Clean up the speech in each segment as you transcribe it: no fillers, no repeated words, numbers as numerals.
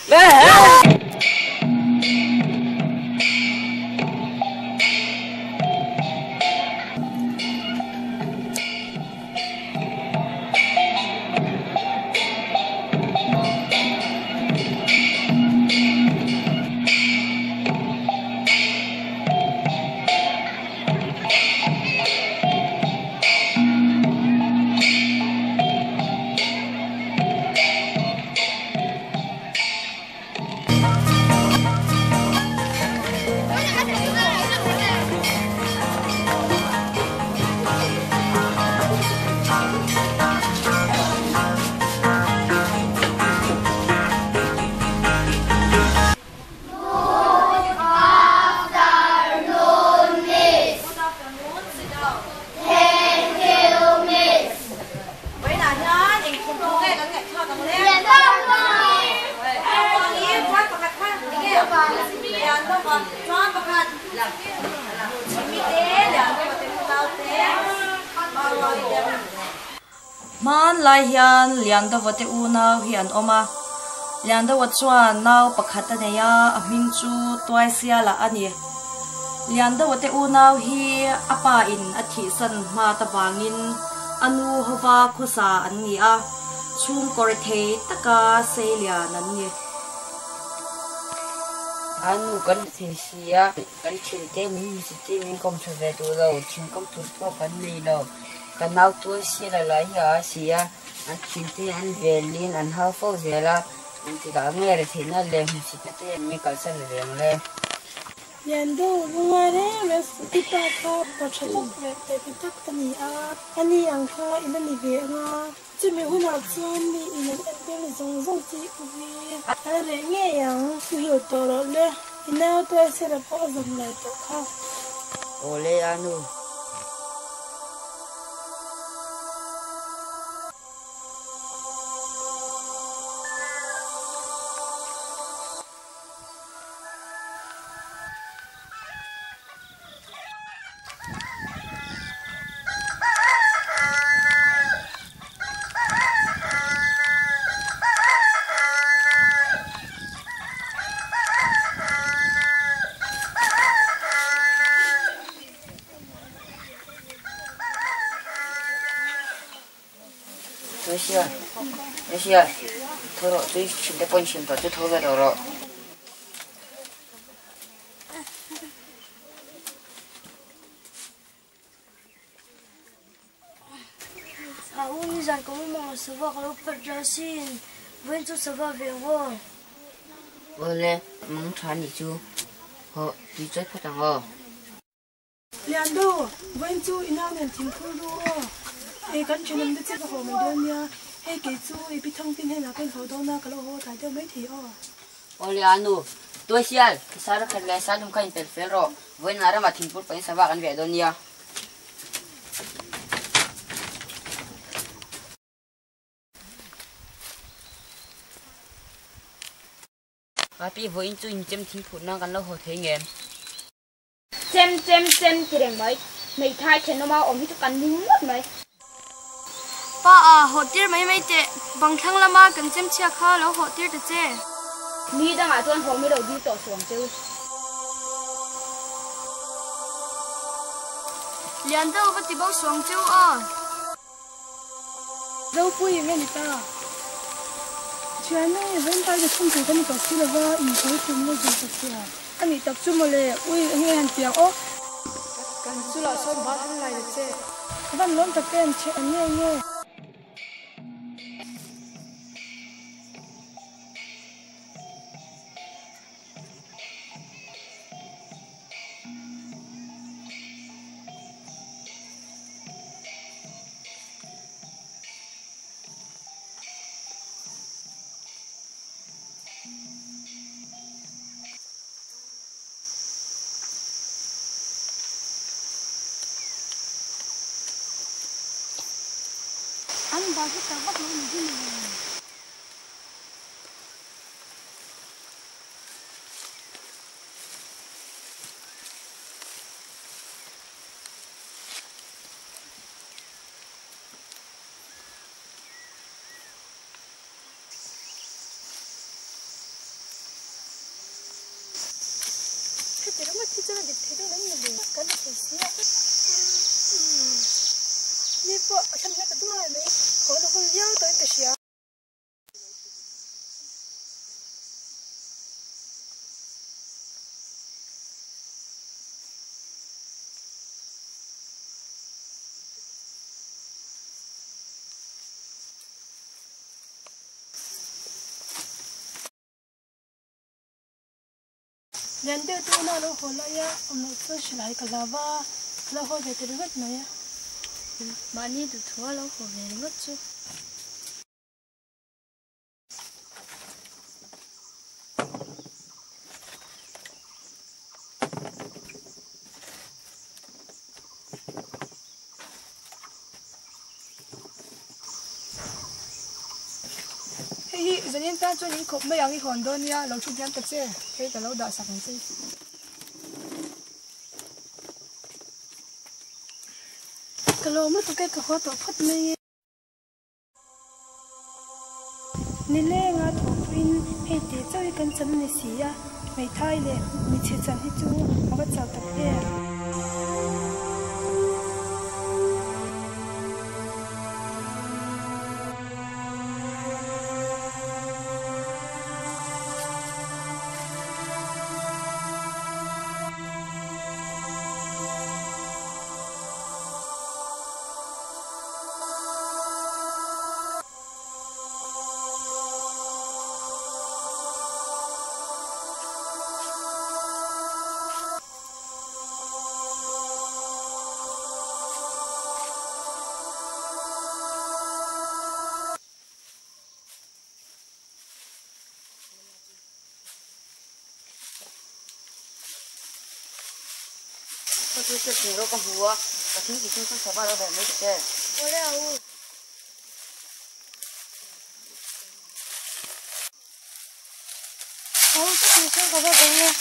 Man lai hian lian da vote u nau hian oma lian da wat chuan nau pakhat aneya a hming chu toy sia la ani lian da vote u nau hi apa in a thi san ma ta bangin anu hova khosa an ni a chung kor thei taka selia nan ni anu kan thei sia kan thil te min si te min kom thave tu lo thing kom tu ko kan nei lo kan nau tu si la la ya sia an thil te an velin an ha fo zela an ti da nge re thina le si te mi kal san le le Yando ngare mes kita ka pachhok ve te pitak tani a ani ang kha ina ni ve nga chimi huna chuan ni in an pel zong zong chi uvi are nge yang hi to ro le ina to se ra po zong lai to kha ole anu Asia, thoro tu chinde pon chim pa tu thoga ro. Uni zan ko mo sava ko per jasin wen tu sava ve wo Ole, mong chan ni chu. Ho, ni choi phatang ho. Liando wen tu ina nen tin khu ru e kan chinam de che ho me don ya e ke chu e bi thong tin he na kan ho do na ka lo ho ta de mai thi o Ole anu, tu sial, kisara kan le salum kan pel fero. Wen ara ma thimpur pa sa ba kan ve don ya. Papi voin chu in chem thimpur na kan lo ho the ngem. Chem tireng mai mei thai chen no ma om hi chu kan ning ngot mai pa a ho tir mai mai te bang thang lama kan chem chia kha lo ho tir te che mi da nga tuan hom mi lo di to suang cheu lian do ba ti bo suang cheu a do pui me ni ta chuan ne ven ta de chung chu kan to si la wa in ko chung mo ju ta sia ani tak chu mo le ui nge han tiang o kan chu la so ba han lai de che ban lom ta ken che nge anh bảo cái tàu bắt nó mình đi 真的thấy được lấy mình cái này thì xí你不，他们那个多还没，可能会养到一个啥。连带多那都好了呀，我们这是来个喇叭，那好在这里个呢呀。Mani tu thua lo ho ve ngot chu. Hey, giờ nên ta cho những cục mấy ang hòn đó nha, lâu chút nhắn tật chứ, cái cả lâu đã sạc một giây. Cái lâu mất cái hoa tổ phát này. Nên lẽ ngã thủ pin, hay để cho cái cần chấm này xí à, mày thay lệ, mày chỉ chấm hết chú, mà bắt chào tập kia. Tôi sẽ thử con hùa, và chính vì tôi sẽ vào đó để mấy cái. Ôi đâu. Cái gì không có bao giờ nha.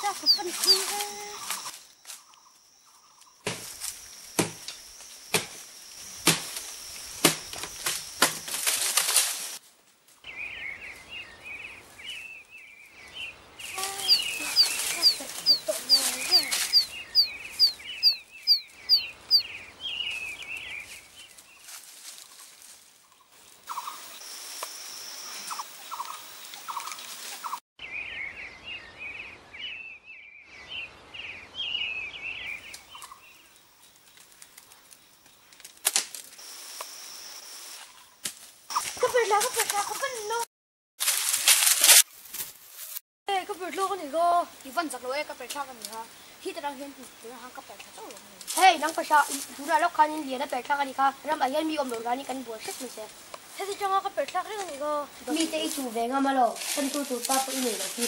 Aku penting. Cái biệt luôn này go, Di van zak lo e ka percha ka ni ha. Hi ta dang hian tu ha ka percha chaw lo. hey, nang pasha, tu na lok kanin lian na percha ka ni ka, ram ayan mi om lo gani kan buat sik mese. He si changa ka percha ka ni go. Mi te ichu ve nga malo, kan tu pa pa ini lo ki.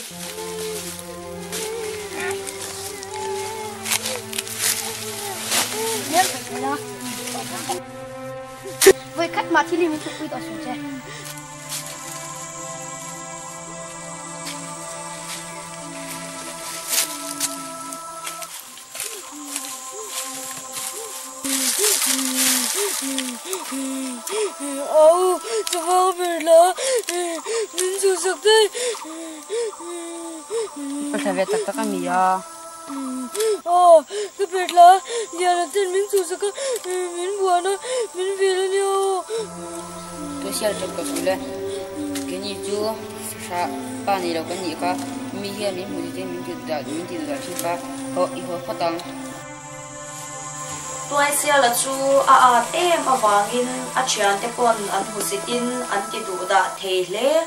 Lian percha na. Voi kat mati ni mi tu pi to so che. Ô, cho vào biệt là mình chủ sạc đây. Tôi sẽ về tất cả mì à. Cái biệt là giờ là tên mình chủ sạc mình buồn nó mình về là nhiều. Tôi sẽ chụp cái xuống lên. Cái gì chú sa ba này đâu cái gì cả. Mì hiện mình muốn gì mình tự đặt xin ba. Họ họ phát tăng. Tôi sẽ là chú em vangin chuyện thế còn anh husit in anh cái đủ đã thế lẽ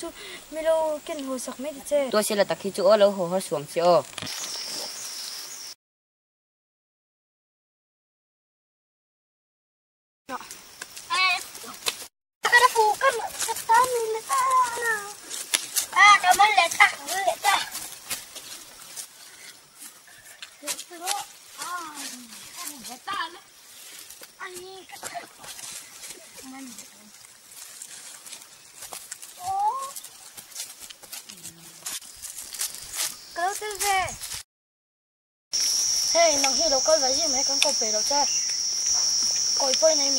chú milo kiến hồ sạc mấy chứ tôi sẽ là tắc khi chỗ lâu hồ hơi xuống chưa hey nong hi đâu có vậy gì mấy con cọp bể đâu chứ coi phơi này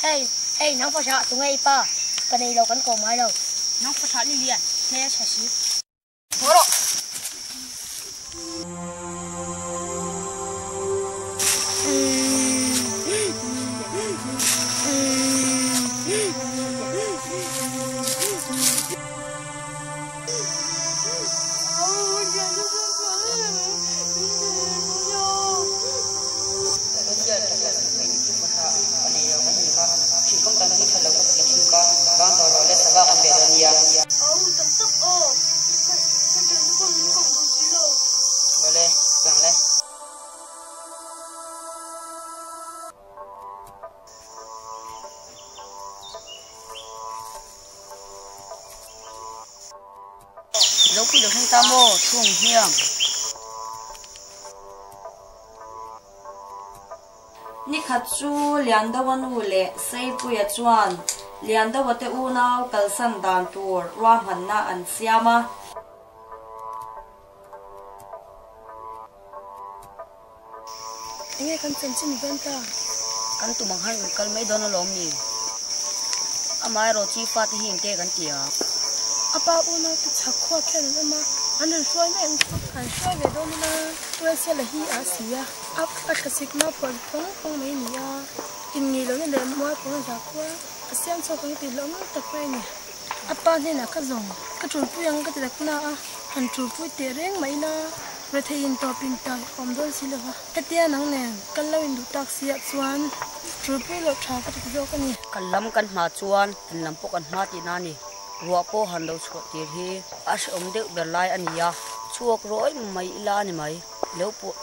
mày hey nong phải sợ tụi ngay pa cái này đâu con cọp mai đâu nóng phát thảo liền nghe chả xí lúc khi được thanh ta mô thùng hiểm ni khat chu lian da wan u le sei pu ya chuan lian da wate u nau kal san dan tur wa man na an siama nghe con chân chân bên ta kan tu mang hai kal mai don lom ni amai ro chi fa ti hin ke kan tia apa una tu chakwa khen ma anan shoi me kan shoi ve don na tu se la hi asia ap khasik na pon pong mai ni ya in ni lo ne le mo pon ja kwa asiam so ko ti lo ma ta pa ni apa ne na ka zong ka tu pu yang ka ti dak na a han tu pu te reng mai na re thein to pin ta om don si lo ka tia nang ne kan lo in du tak sia chuan tu pu lo tha ka ti zo ka ni kalam kan ma chuan an lam pok an ma ti na ni ruwa po han lo chho ti hi as om de ber lai ania chuak roi mai ila ni mai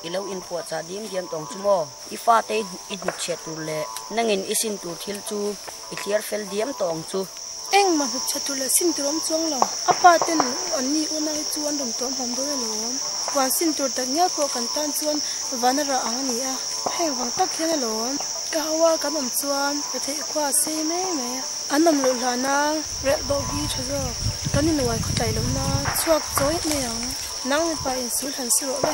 ilo in po cha dim diam tong chumo ifa te in hu che tu le nangin isin tu thil chu itiar fel diam tong chu eng ma hu che tu le sin trom chong lo apa ten ani una chuan dom tom hom do lo wan sin tur tak nya ko kan tan chuan vanara ani a hei wang tak khen lo kawa kanom chuan the khwa se me anam lo lana re do gi thazo kanin wai khutai lo na chuak choi me yang nang pa in sul han su ro le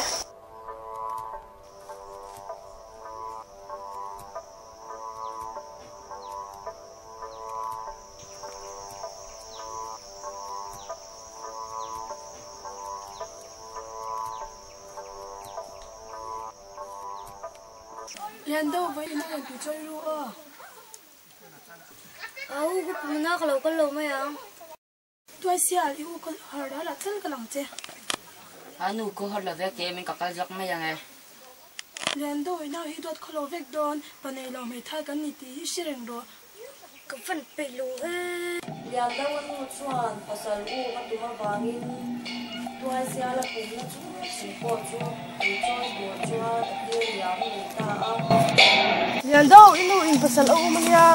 lian đâu vậy mà anh chơi luôn à mình nó có lâu mấy à tôi xia đi có hở đó là chân cái lòng chứ anu ko hol la vek te min kakal jak ma yang e lian đâu vậy nào hi đốt kholo vek don và này lòng mày thay cái nịt tí xireng đó cái phần bể lúa lian da wan u chuan pasal u ka tu ma wangin tuai sia la pu na chu sin po chu u choi bo chuan ti liang ni ta a lian đâu inu in pasal u ma ya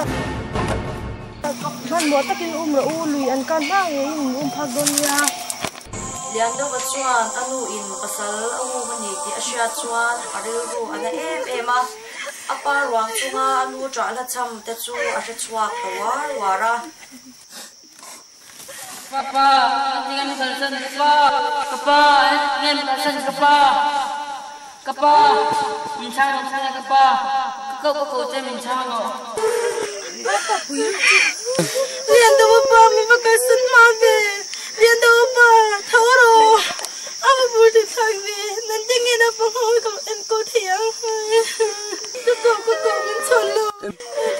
man mo takin ra u lui an kan ba nge in phak don ya lian da wa chuan anu in pasal u ma ni ti asia chuan aril ru ana em a apa ruang chunga anu tra la cham te chu a hre chuak tawar wara papa tinggal ni salsan kapa ngem salsan kapa min chang kapa ko te min chang lo lian đâu ba mi ba ka san ma ve lian đâu ba thoro am bu de thang ve nan ding ina pa ho ko en ko thiang ko min chon lo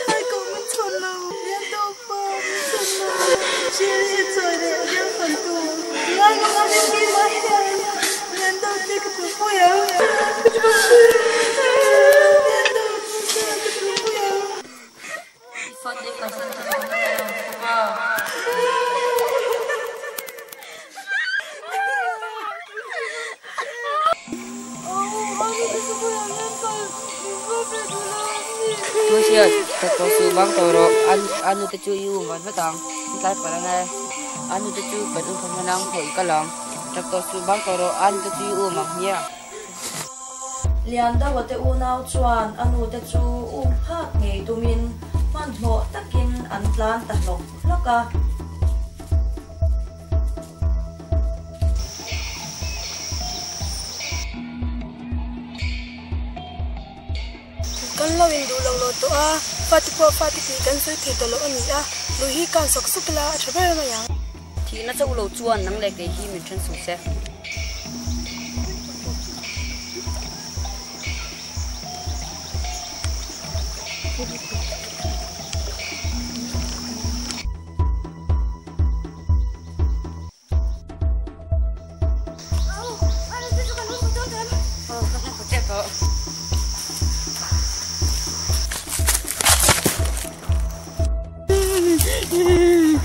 thai ko min chon lo lian đâu ba min chon lo chi ri choi de lian fan tu ngai ko ma ki ma lian đâu te ko pu ya Fatih kasih papa tôi sẽ tập tổ sư băng tàu rồi anh nuôi chú yêu mà phải tặng cái phải là này anh nuôi chú cần ung không năng hội cái lòng tập tổ sư băng tàu rồi anh nuôi chú yêu mà nhé lian da wate u nau chuan anu te chu phak ngei tumin man hmo takin an tlan ta hlok hloka kan lo in du long lo to a fati kan se the to lo ani a lu hi kan sok suk la a thber ma yang thì nó sẽ lâu chuan nắng lệ cái hi mình chân sụt xe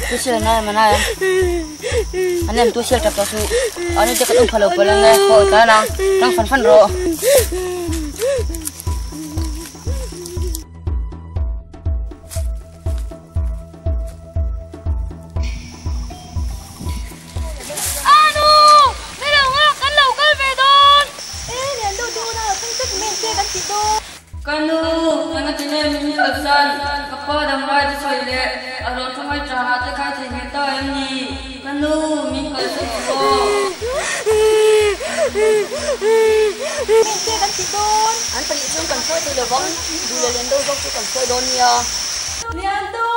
tôi sẽ này mà này anh em tôi sẽ tập tao su anh em sẽ có phải lâu lên này hội cái nào đang phân rồi kanu ana tine min alsan kapa dam rai de soile alo thomai tra ha te khai the ta ni kanu min kal se ko min te kan ti don anh phải chung cần phơi từ đầu vong dù là lên đâu vong tôi cần phơi đón nha lian do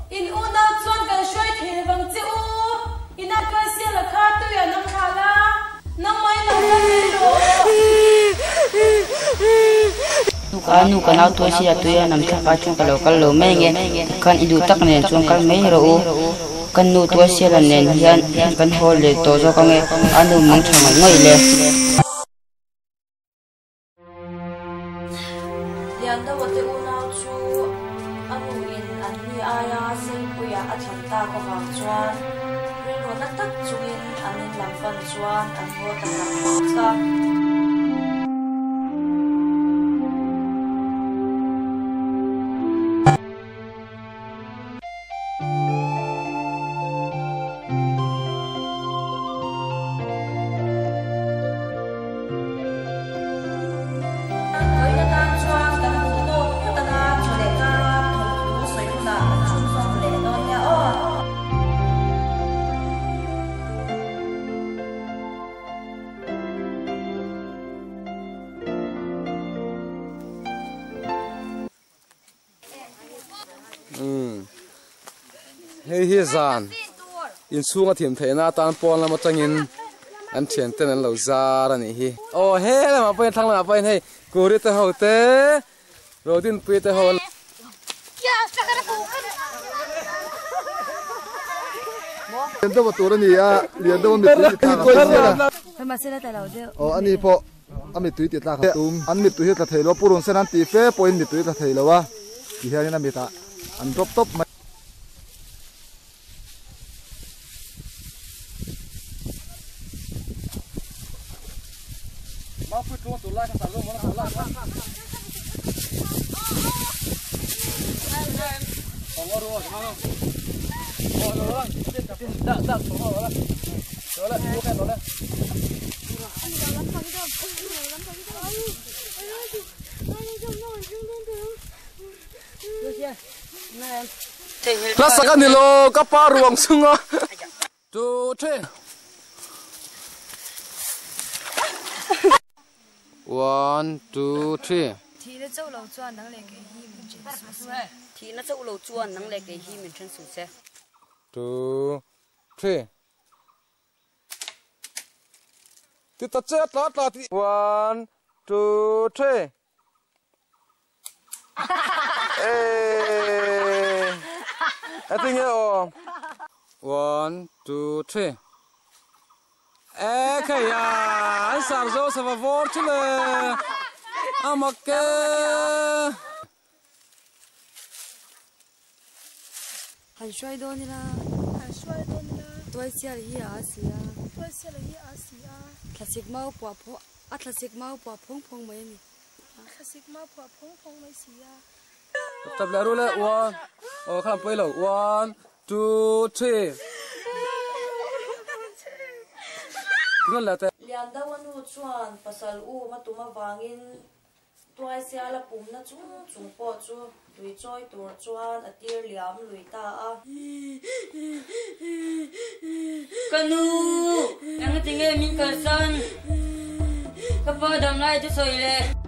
in u na chuan kan shoi the wang che u ina ka se la kha tu ya nam khala nam mai na lo nu kan auto sia tu ya nam thaka chung kalau mai nge kan idu tak ne chung kal mai ro kan nu tu sia la nen hian kan hol le to zo ka nge anu mang thang ngoi le lian da wate u na chu anu in an ni aya se puya a tham ta ka wang chuan ro na tak chuin anin lam fan chuan an ho ta ka hei hi zan in sunga thim theina tan pon lama changin an thian ten an lo zar ani hi o he lama pai thang lama pai hei kuri te hote rodin pi te ho lian da tur ani a lian da mi tu ta pa ma se la ta lo de o ani po ami tu ti ta kha tum an mi tu hi ta thelo purun senan ti fe point mi tu ta thelo wa ki hian na mi ta an top mau put tu tu lai ka lo mo la la ong ro ma lo lo da tu ho la lo la tu ka lo la Rasa kan nilo kaparuang sunga. 2 3 1 2 3 thì nó châu lâu chuan nắng lệ cái hi mình chỉ thì nó châu lâu chuan nắng lệ cái hi mình chân sụt xe 2 3 thì ta chết lót là thì 1 2 3 ê anh听见哦 1 2 3 kaya anh sarzo sa favor chile amake han shoi do ni la toi sia hi asia classic mau po po atlasik mau po phong phong mai ni khasik ma phwa phong mai sia tập lại rồi là one khám phá lâu 1 2 3 ngon là thế lian da wan hu chuan pasal u ma tuma wangin tuai sia la pum na chung po chu tui choi tur chuan atir liam lui ta a Kanu yang tinggal min kersan kepada mulai tu soile